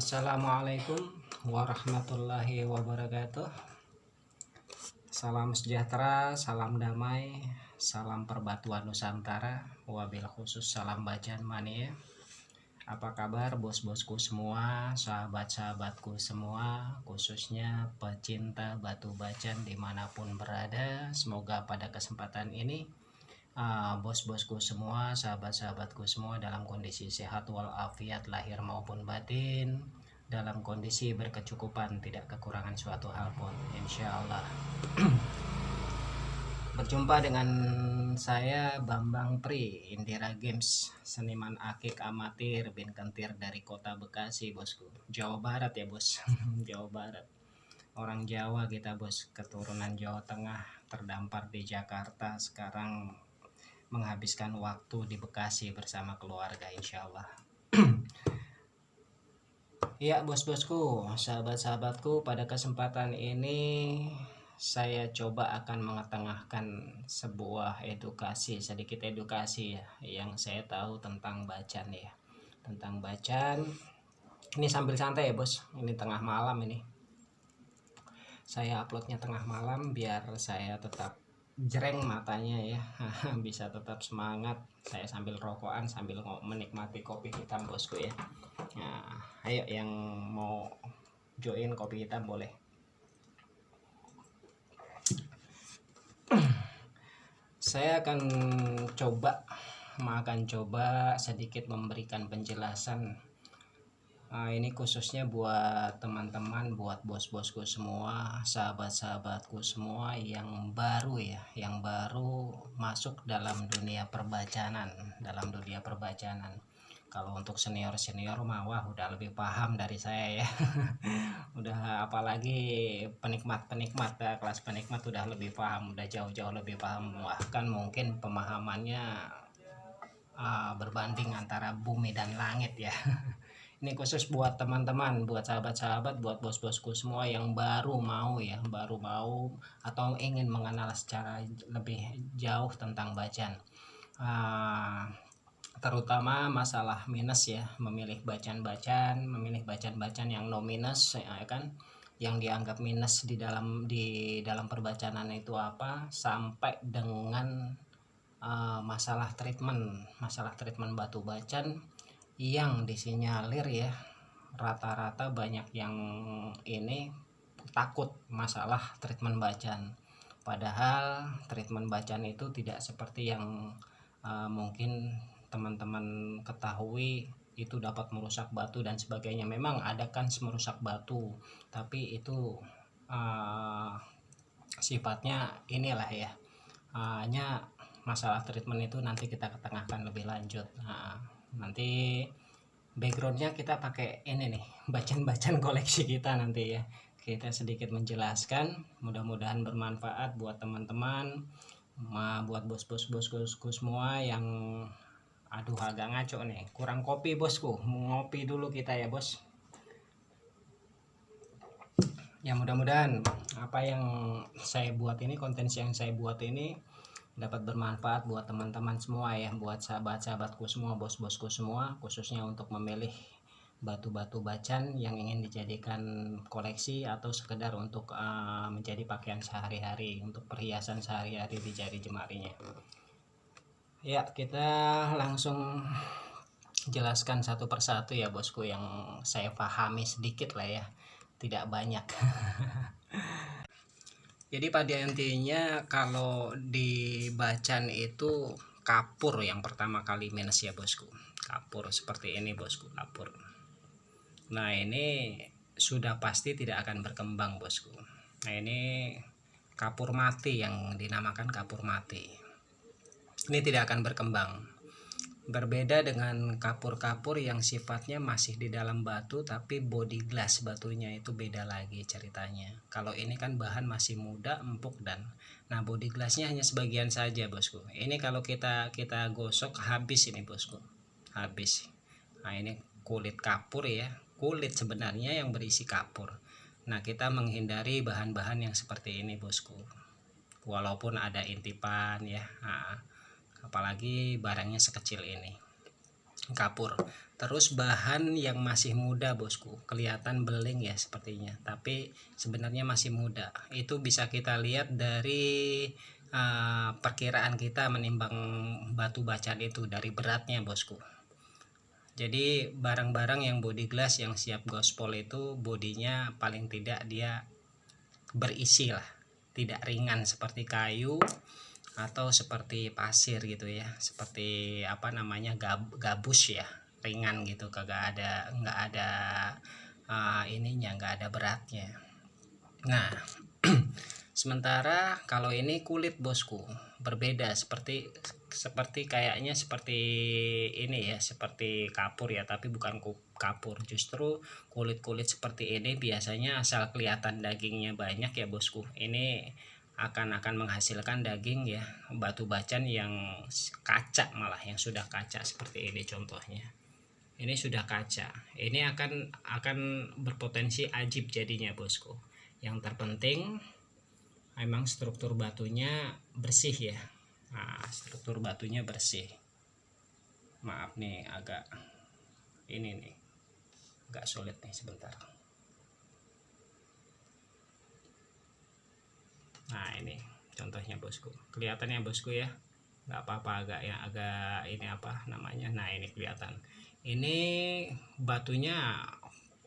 Assalamualaikum warahmatullahi wabarakatuh. Salam sejahtera, salam damai, salam perbatuan Nusantara, wabil khusus salam bacaan mania. Apa kabar bos-bosku semua, sahabat-sahabatku semua, khususnya pecinta batu bacan dimanapun berada. Semoga pada kesempatan ini bos-bosku semua, sahabat-sahabatku semua dalam kondisi sehat walafiat lahir maupun batin, dalam kondisi berkecukupan, tidak kekurangan suatu hal pun, insya Allah. Berjumpa dengan saya Bambang Pri, Indira Games, seniman akik amatir bin kentir dari kota Bekasi, bosku. Jawa Barat ya bos. Jawa Barat. Orang Jawa kita bos, keturunan Jawa Tengah, terdampar di Jakarta, sekarang menghabiskan waktu di Bekasi bersama keluarga, insya Allah. Ya bos-bosku, sahabat-sahabatku, pada kesempatan ini saya coba akan mengetengahkan sebuah edukasi, sedikit edukasi ya, yang saya tahu tentang bacaan ya. Tentang bacaan, ini sambil santai ya bos, ini tengah malam ini. Saya uploadnya tengah malam biar saya tetap jereng matanya ya, bisa tetap semangat. Saya sambil rokokan sambil menikmati kopi hitam bosku ya. Nah, ayo yang mau join kopi hitam boleh. Saya akan coba sedikit memberikan penjelasan. Ini khususnya buat teman-teman, buat bos-bosku semua, sahabat-sahabatku semua yang baru ya, yang baru masuk dalam dunia perbacanan, Kalau untuk senior-senior mah wah udah lebih paham dari saya ya. Udah apalagi penikmat-penikmat ya, kelas penikmat udah lebih paham, udah jauh-jauh lebih paham, bahkan mungkin pemahamannya berbanding antara bumi dan langit ya. Ini khusus buat teman-teman, buat sahabat-sahabat, buat bos-bosku semua yang baru mau atau ingin mengenal secara lebih jauh tentang bacaan. Terutama masalah minus ya, memilih bacaan-bacaan yang no minus ya kan, yang dianggap minus di dalam perbacanan itu apa, sampai dengan masalah treatment batu bacan yang disinyalir ya, rata-rata banyak yang ini takut masalah treatment bacaan, padahal treatment bacaan itu tidak seperti yang mungkin teman-teman ketahui, itu dapat merusak batu dan sebagainya. Memang ada kan merusak batu, tapi itu sifatnya inilah ya, hanya masalah treatment itu nanti kita ketengahkan lebih lanjut. Nanti backgroundnya kita pakai ini nih, bacaan-bacaan koleksi kita nanti ya, kita sedikit menjelaskan, mudah-mudahan bermanfaat buat teman-teman, buat bosku semua yang aduh agak ngaco nih, kurang kopi bosku, ngopi dulu kita ya bos ya. Mudah-mudahan apa yang saya buat ini, konten yang saya buat ini dapat bermanfaat buat teman-teman semua ya, buat sahabat-sahabatku semua, bos-bosku semua, khususnya untuk memilih batu-batu bacan yang ingin dijadikan koleksi atau sekedar untuk menjadi pakaian sehari-hari, untuk perhiasan sehari-hari di jari jemarinya. Ya, kita langsung jelaskan satu persatu ya bosku, yang saya pahami sedikit lah ya, tidak banyak. Jadi pada intinya kalau di bacan itu kapur yang pertama kali minus ya bosku. Kapur seperti ini bosku, kapur. Nah ini sudah pasti tidak akan berkembang bosku. Nah ini kapur mati, yang dinamakan kapur mati. Ini tidak akan berkembang. Berbeda dengan kapur-kapur yang sifatnya masih di dalam batu tapi body glass batunya itu beda lagi ceritanya. Kalau ini kan bahan masih muda, empuk, dan nah body glassnya hanya sebagian saja bosku. Ini kalau kita gosok habis ini bosku, habis. Nah ini kulit kapur ya, kulit sebenarnya yang berisi kapur. Nah kita menghindari bahan-bahan yang seperti ini bosku, walaupun ada intipan ya, apalagi barangnya sekecil ini. kapur. Terus bahan yang masih muda bosku, kelihatan beling ya sepertinya, tapi sebenarnya masih muda. Itu bisa kita lihat dari perkiraan kita menimbang batu bacaan itu dari beratnya bosku. Jadi barang-barang yang body glass yang siap gaspol itu bodinya paling tidak dia berisi lah, tidak ringan seperti kayu atau seperti pasir gitu ya, seperti apa namanya gabus ya, ringan gitu, nggak ada ininya, nggak ada beratnya. Nah sementara kalau ini kulit bosku berbeda, seperti kayaknya seperti ini ya, seperti kapur ya, tapi bukan kapur. Justru kulit-kulit seperti ini biasanya asal kelihatan dagingnya banyak ya bosku, ini akan menghasilkan daging ya, batu bacan yang kaca, malah yang sudah kaca seperti ini contohnya. Ini sudah kaca, ini akan berpotensi ajib jadinya bosku. Yang terpenting memang struktur batunya bersih ya. Nah, struktur batunya bersih. Maaf nih agak ini nih agak sulit nih, sebentar. Nah ini contohnya bosku, kelihatannya bosku ya, nggak apa-apa agak ini apa namanya. Nah ini kelihatan, ini batunya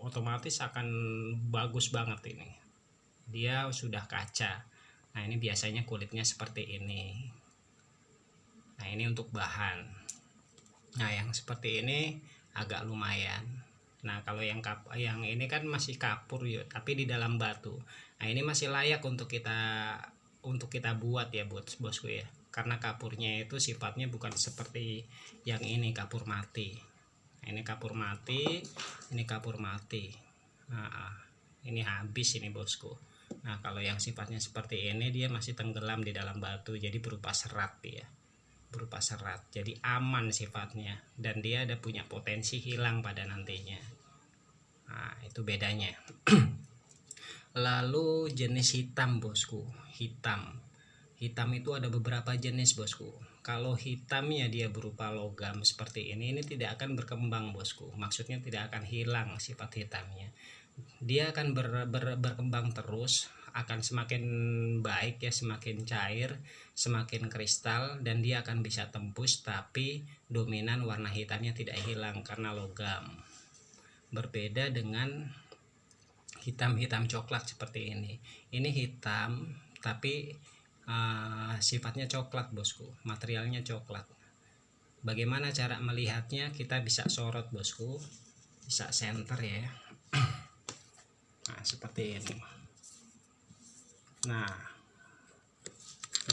otomatis akan bagus banget, ini dia sudah kaca. Nah ini biasanya kulitnya seperti ini. Nah ini untuk bahan. Nah yang seperti ini agak lumayan. Nah kalau yang ini kan masih kapur ya, tapi di dalam batu. Nah ini masih layak untuk kita buat ya bosku ya, karena kapurnya itu sifatnya bukan seperti yang ini kapur mati. Nah, ini kapur mati, ini kapur mati. Nah ini habis ini bosku. Nah kalau yang sifatnya seperti ini dia masih tenggelam di dalam batu, jadi berupa serat ya, berupa serat, jadi aman sifatnya, dan dia ada punya potensi hilang pada nantinya. Nah itu bedanya. Lalu jenis hitam bosku, hitam itu ada beberapa jenis bosku. Kalau hitamnya dia berupa logam seperti ini tidak akan berkembang bosku, maksudnya tidak akan hilang sifat hitamnya, dia akan berkembang terus, akan semakin baik ya, semakin cair, semakin kristal, dan dia akan bisa tembus, tapi dominan warna hitamnya tidak hilang karena logam. Berbeda dengan hitam coklat seperti ini hitam tapi sifatnya coklat bosku, materialnya coklat. Bagaimana cara melihatnya? Kita bisa sorot bosku, bisa center ya. Nah seperti ini. Nah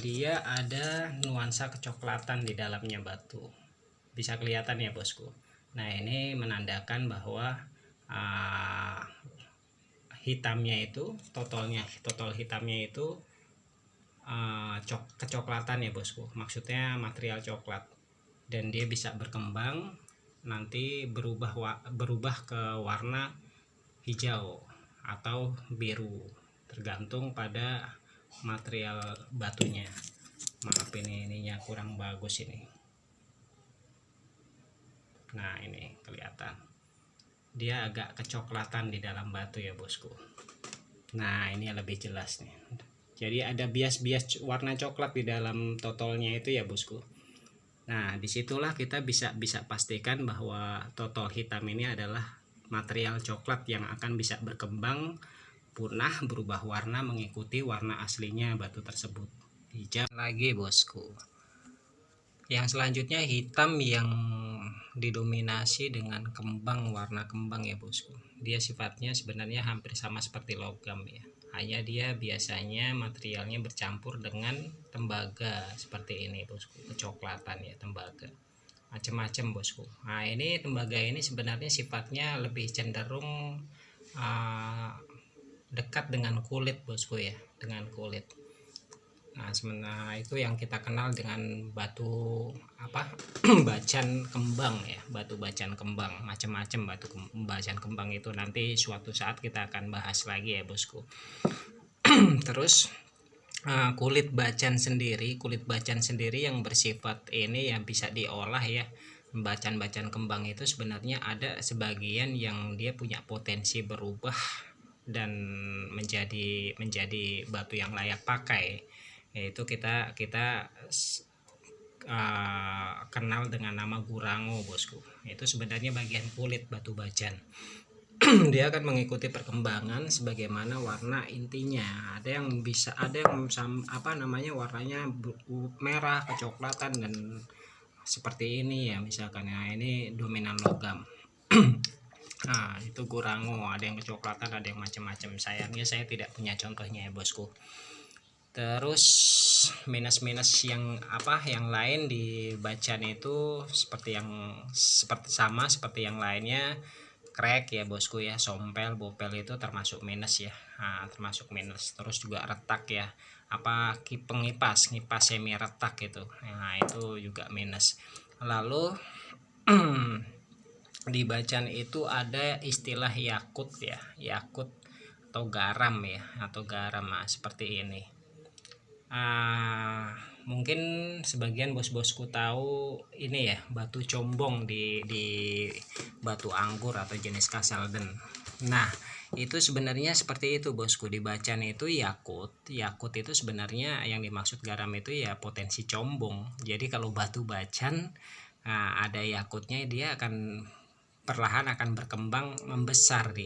dia ada nuansa kecoklatan di dalamnya batu, bisa kelihatan ya bosku. Nah ini menandakan bahwa hitamnya itu total hitamnya itu kecoklatan ya bosku, maksudnya material coklat, dan dia bisa berkembang nanti berubah ke warna hijau atau biru, tergantung pada material batunya. Maaf ininya kurang bagus ini. Nah ini kelihatan dia agak kecoklatan di dalam batu ya bosku. Nah ini lebih jelas nih, jadi ada bias warna coklat di dalam totolnya itu ya bosku. Nah disitulah kita bisa pastikan bahwa totol hitam ini adalah material coklat yang akan bisa berkembang, punah, berubah warna mengikuti warna aslinya batu tersebut. Hijau lagi bosku. Yang selanjutnya hitam yang didominasi dengan kembang, warna kembang ya bosku. Dia sifatnya sebenarnya hampir sama seperti logam ya, hanya dia biasanya materialnya bercampur dengan tembaga seperti ini bosku, kecoklatan ya, tembaga macam-macam bosku. Nah ini tembaga ini sebenarnya sifatnya lebih cenderung dekat dengan kulit bosku ya, dengan kulit. Nah sementara itu yang kita kenal dengan batu apa bacan kembang ya, batu bacan kembang, macam-macam batu bacan kembang itu nanti suatu saat kita akan bahas lagi ya bosku. Terus kulit bacan sendiri yang bersifat ini yang bisa diolah ya Bacan-bacan kembang itu sebenarnya ada sebagian yang dia punya potensi berubah dan menjadi batu yang layak pakai, yaitu kita kenal dengan nama gurango bosku. Itu sebenarnya bagian kulit batu bacan. Dia akan mengikuti perkembangan sebagaimana warna intinya. Ada yang warnanya merah kecoklatan dan seperti ini ya misalkan ya, ini dominan logam. Nah itu gurango, ada yang kecoklatan, ada yang macam-macam. Sayangnya saya tidak punya contohnya ya bosku. Terus minus-minus yang lain di bacan itu seperti yang lainnya, crack ya bosku ya, sompel, bopel itu termasuk minus ya. Nah, termasuk minus. Terus juga retak ya, pengipas semi retak itu. Nah itu juga minus. Lalu di bacan itu ada istilah yakut ya, yakut atau garam ya, nah, seperti ini. Mungkin sebagian bos-bosku tahu ini ya, batu combong di batu anggur atau jenis kaselden. Nah itu sebenarnya seperti itu bosku. Di bacan itu yakut itu sebenarnya yang dimaksud garam itu ya potensi combong. Jadi kalau batu bacan ada yakutnya, dia akan perlahan akan berkembang, membesar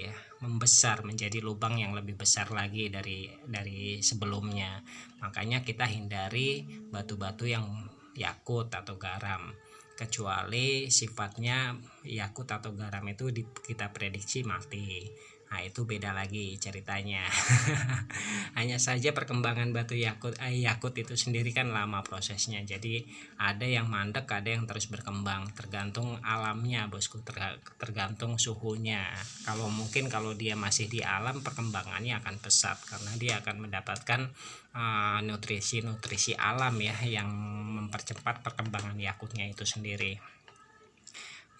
menjadi lubang yang lebih besar lagi dari sebelumnya. Makanya kita hindari batu-batu yang yakut atau garam, kecuali sifatnya yakut atau garam itu kita prediksi mati. Nah itu beda lagi ceritanya. Hanya saja perkembangan batu yakut itu sendiri kan lama prosesnya. Jadi ada yang mandek, ada yang terus berkembang, tergantung alamnya bosku, tergantung suhunya. Kalau dia masih di alam, perkembangannya akan pesat karena dia akan mendapatkan nutrisi alam ya, yang mempercepat perkembangan yakutnya itu sendiri.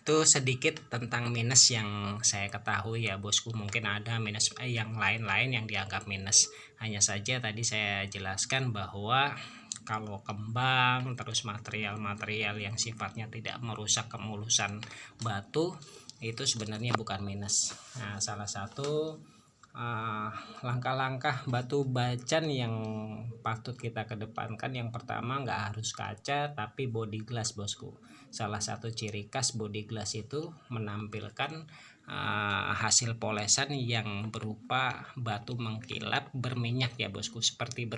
Itu sedikit tentang minus yang saya ketahui ya bosku. Mungkin ada minus yang lain-lain yang dianggap minus. Hanya saja tadi saya jelaskan bahwa kalau kembang terus material-material yang sifatnya tidak merusak kemulusan batu itu sebenarnya bukan minus. Nah salah satu langkah-langkah batu bacan yang patut kita kedepankan, yang pertama nggak harus kaca tapi body glass bosku. Salah satu ciri khas body glass itu menampilkan hasil polesan yang berupa batu mengkilap berminyak ya bosku, seperti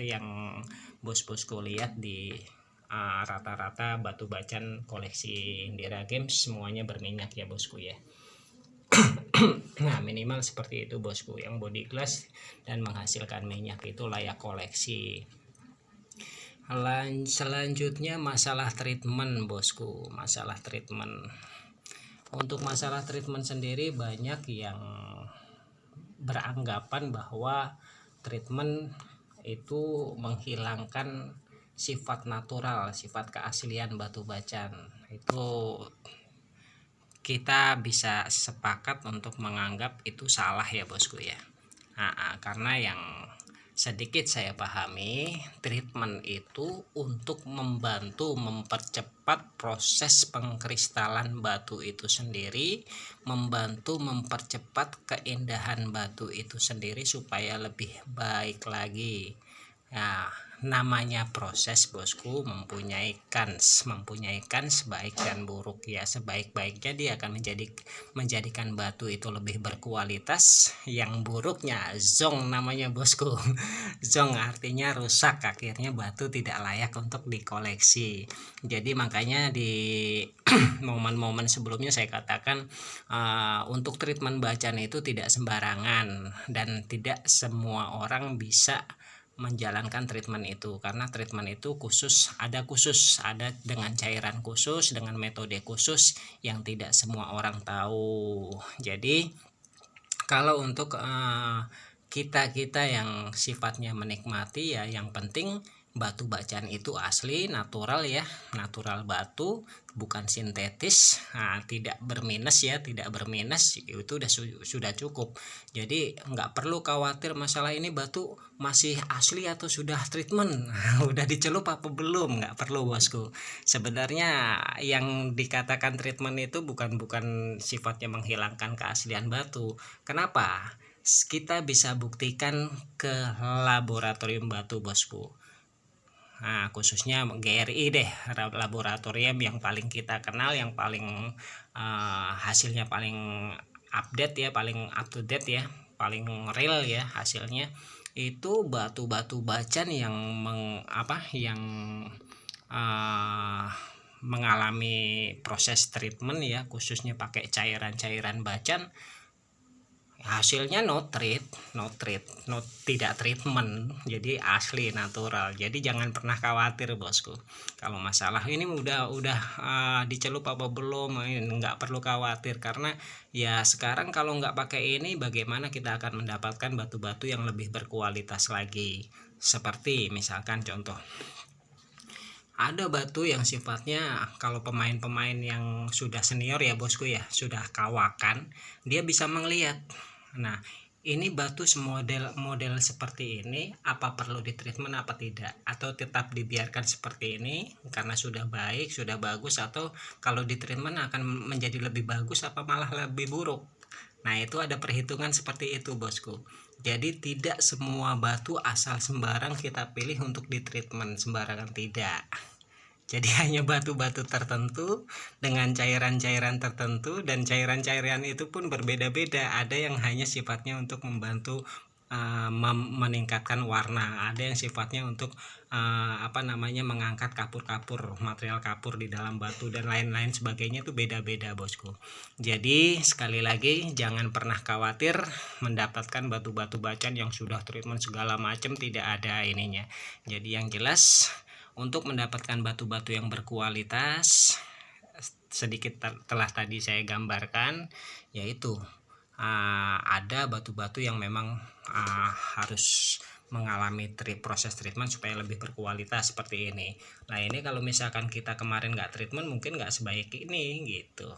yang bos-bosku lihat di rata-rata batu bacan koleksi Indira Games, semuanya berminyak ya bosku ya. Nah minimal seperti itu bosku, yang body glass dan menghasilkan minyak itu layak koleksi. Selanjutnya masalah treatment bosku, masalah treatment. Untuk masalah treatment sendiri banyak yang beranggapan bahwa treatment itu menghilangkan sifat natural, sifat keaslian batu bacan. Itu kita bisa sepakat untuk menganggap itu salah ya bosku ya. Karena yang sedikit saya pahami, treatment itu untuk membantu mempercepat proses pengkristalan batu itu sendiri, membantu mempercepat keindahan batu itu sendiri supaya lebih baik lagi. Nah, namanya proses bosku, mempunyai kans baik dan buruk ya. Sebaik-baiknya dia akan menjadikan batu itu lebih berkualitas, yang buruknya zong namanya bosku. Zong artinya rusak, akhirnya batu tidak layak untuk dikoleksi. Jadi makanya di momen-momen sebelumnya saya katakan untuk treatment bacan itu tidak sembarangan dan tidak semua orang bisa menjalankan treatment itu, karena treatment itu ada dengan cairan khusus, dengan metode khusus yang tidak semua orang tahu. Jadi kalau untuk kita yang sifatnya menikmati ya, yang penting batu bacaan itu asli, natural ya, natural batu, bukan sintetis. Nah, tidak berminus ya, tidak berminus, itu sudah cukup. Jadi nggak perlu khawatir masalah ini batu masih asli atau sudah treatment, udah dicelup apa belum, nggak perlu bosku. Sebenarnya yang dikatakan treatment itu bukan sifatnya menghilangkan keaslian batu. Kenapa? Kita bisa buktikan ke laboratorium batu bosku. Nah, khususnya GRI deh, laboratorium yang paling kita kenal, yang paling hasilnya paling update ya, paling up to date ya, paling real ya hasilnya. Itu batu-batu bacan yang yang mengalami proses treatment ya, khususnya pakai cairan-cairan bacan, hasilnya tidak treatment, jadi asli natural. Jadi jangan pernah khawatir bosku kalau masalah ini udah dicelup apa belum, nggak perlu khawatir. Karena ya sekarang kalau nggak pakai ini, bagaimana kita akan mendapatkan batu-batu yang lebih berkualitas lagi. Seperti misalkan contoh, ada batu yang sifatnya kalau pemain-pemain yang sudah senior ya bosku ya, sudah kawakan, dia bisa melihat. Nah, ini batu model seperti ini, apa perlu ditreatment apa tidak, atau tetap dibiarkan seperti ini karena sudah baik, sudah bagus, atau kalau ditreatment akan menjadi lebih bagus apa malah lebih buruk. Nah, itu ada perhitungan seperti itu bosku. Jadi tidak semua batu asal sembarang kita pilih untuk ditreatment, sembarangan tidak. Jadi hanya batu-batu tertentu dengan cairan-cairan tertentu, dan cairan-cairan itu pun berbeda-beda. Ada yang hanya sifatnya untuk membantu meningkatkan warna, ada yang sifatnya untuk mengangkat kapur-kapur, material kapur di dalam batu, dan lain-lain sebagainya. Itu beda-beda bosku. Jadi sekali lagi, jangan pernah khawatir mendapatkan batu-batu bacan yang sudah treatment segala macam, tidak ada ininya. Jadi yang jelas, untuk mendapatkan batu-batu yang berkualitas, sedikit telah tadi saya gambarkan, yaitu ada batu-batu yang memang harus mengalami proses treatment supaya lebih berkualitas seperti ini. Nah, ini kalau misalkan kita kemarin nggak treatment, mungkin nggak sebaik ini gitu.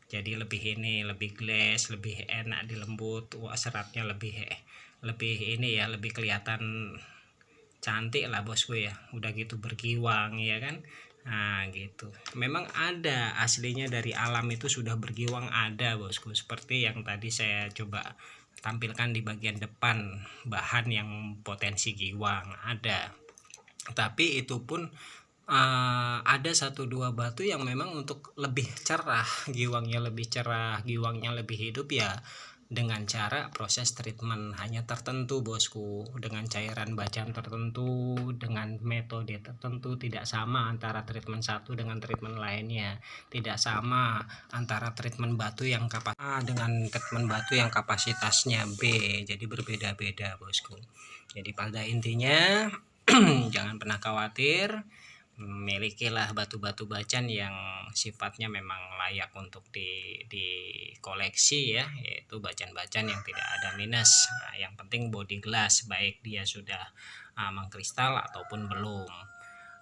Jadi lebih glass, lebih enak dilembut, seratnya lebih ini ya, lebih kelihatan cantik lah bosku ya, udah gitu bergiwang ya kan. Nah gitu, memang ada aslinya dari alam itu sudah bergiwang, ada bosku, seperti yang tadi saya coba tampilkan di bagian depan, bahan yang potensi giwang ada. Tapi itu pun ada 1-2 batu yang memang untuk lebih cerah, giwangnya lebih cerah, giwangnya lebih hidup ya, dengan cara proses treatment hanya tertentu bosku, dengan cairan bacan tertentu, dengan metode tertentu. Tidak sama antara treatment satu dengan treatment lainnya, tidak sama antara treatment batu yang dengan treatment batu yang kapasitasnya B, jadi berbeda-beda bosku. Jadi pada intinya jangan pernah khawatir, milikilah batu-batu bacan yang sifatnya memang layak untuk dikoleksi ya, yaitu bacan-bacan yang tidak ada minus. Nah, yang penting body glass, baik dia sudah mengkristal ataupun belum.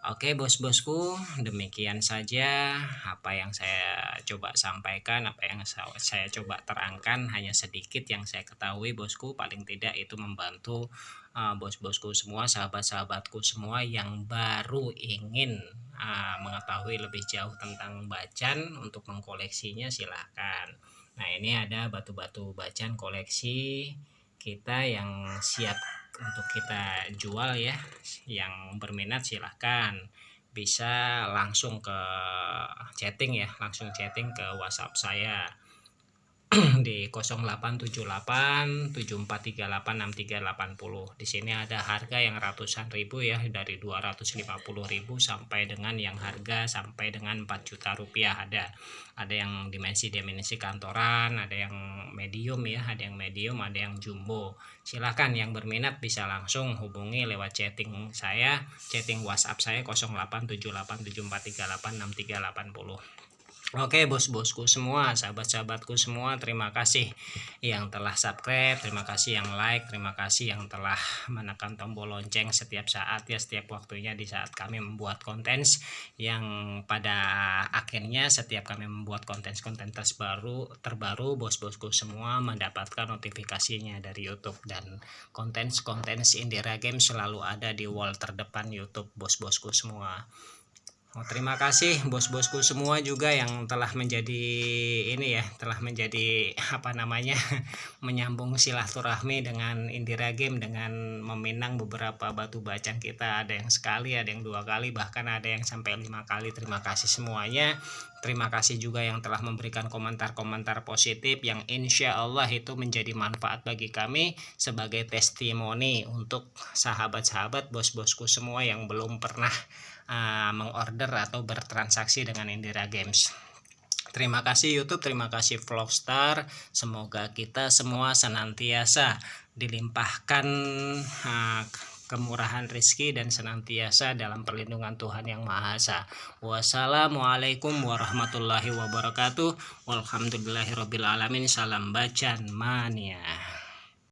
Oke bos-bosku, demikian saja apa yang saya coba sampaikan, apa yang saya coba terangkan, hanya sedikit yang saya ketahui bosku. Paling tidak itu membantu bos-bosku semua, sahabat-sahabatku semua yang baru ingin mengetahui lebih jauh tentang bacan untuk mengkoleksinya, silahkan. Nah, ini ada batu-batu bacan koleksi kita yang siap untuk kita jual ya. Yang berminat silahkan bisa langsung ke chatting ya, langsung chatting ke WhatsApp saya di 0878 7438 6380. Di sini ada harga yang ratusan ribu ya, dari 250.000 sampai dengan yang harga sampai dengan 4 juta rupiah ada. Ada yang dimensi kantoran, ada yang medium ya, ada yang medium, ada yang jumbo. Silahkan yang berminat bisa langsung hubungi lewat chatting saya, chatting WhatsApp saya 0878 7438 6380. Oke bos-bosku semua, sahabat-sahabatku semua, terima kasih yang telah subscribe, terima kasih yang like, terima kasih yang telah menekan tombol lonceng setiap saat ya, setiap waktunya di saat kami membuat konten yang pada akhirnya setiap kami membuat konten-konten terbaru bos-bosku semua mendapatkan notifikasinya dari YouTube, dan konten-konten Indira Game selalu ada di wall terdepan YouTube bos-bosku semua. Terima kasih bos-bosku semua juga yang telah menjadi ini ya, telah menjadi apa namanya menyambung silaturahmi dengan Indira Game dengan meminang beberapa batu bacaan kita. Ada yang sekali, ada yang 2 kali, bahkan ada yang sampai 5 kali. Terima kasih semuanya. Terima kasih juga yang telah memberikan komentar-komentar positif yang insya Allah itu menjadi manfaat bagi kami sebagai testimoni untuk sahabat-sahabat bos-bosku semua yang belum pernah mengorder atau bertransaksi dengan Indira Games. Terima kasih YouTube, terima kasih Vlogstar. Semoga kita semua senantiasa dilimpahkan kemurahan rezeki dan senantiasa dalam perlindungan Tuhan Yang Maha Esa. Wassalamualaikum warahmatullahi wabarakatuh. Walhamdulillahirabbil alamin. Salam Bacan Mania.